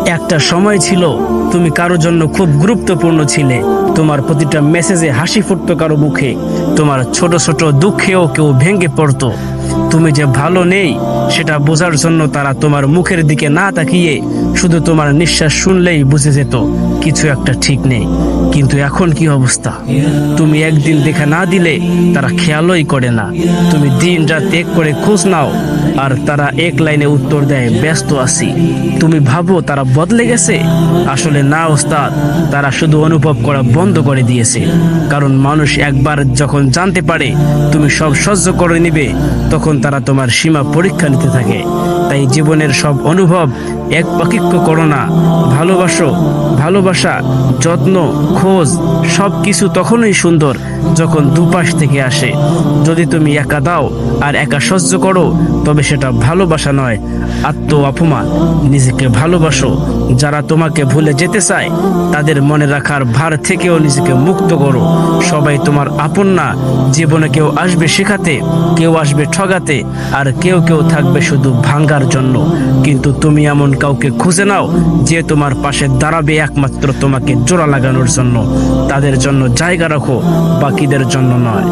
একটা সময় ছিল তুমি কারোর জন্য খুব গুরুত্বপূর্ণ ছিলে। তোমার প্রতিটা মেসেজে হাসি ফুটতো কারো মুখে, তোমার ছোট ছোট দুঃখেও কেউ ভেঙে পড়তো। তুমি যে ভালো নেই সেটা বোঝার জন্য তারা তোমার মুখের দিকে না তাকিয়ে শুধু তোমার নিঃশ্বাস শুনলেই বুঝে যেত কিছু একটা ঠিক নেই। কিন্তু এখন কি অবস্থা? তুমি একদিন দেখা না দিলে তারা খেয়ালই করে না। তুমি দিন রাত এক করে খোঁজ নাও আর তারা এক লাইনে উত্তর দেয়, ব্যস্ত আছি। তুমি ভাবো তারা বদলে গেছে, আসলে না ওস্তাদ, তারা শুধু অনুভব করা বন্ধ করে দিয়েছে। কারণ মানুষ একবার যখন জানতে পারে তুমি সব সহ্য করে নিবে, তখন তারা তোমার সীমা পরীক্ষা নিতে থাকে। তাই জীবনের সব অনুভব এক পাকিক্য করো না। ভালোবাসা, যত্ন, খোঁজ সব কিছু তখনই সুন্দর যখন দুপাশ থেকে আসে। যদি তুমি একা দাও আর একা সহ্য করো, তবে সেটা ভালোবাসা নয়, আত্ম অপমান। নিজেকে ভালোবাসো। যারা তোমাকে ভুলে যেতে চায় তাদের মনে রাখার ভার থেকেও নিজেকে মুক্ত করো। সবাই তোমার আপন না। জীবনে কেউ আসবে শেখাতে, কেউ আসবে ঠগাতে, আর কেউ কেউ থাকবে শুধু ভাঙার জন্য। কিন্তু তুমি এমন কাউকে খুঁজে নাও যে তোমার পাশে দাঁড়াবে একমাত্র তোমাকে জোড়া লাগানোর জন্য। তাদের জন্য জায়গা রাখো, বাকিদের জন্য নয়।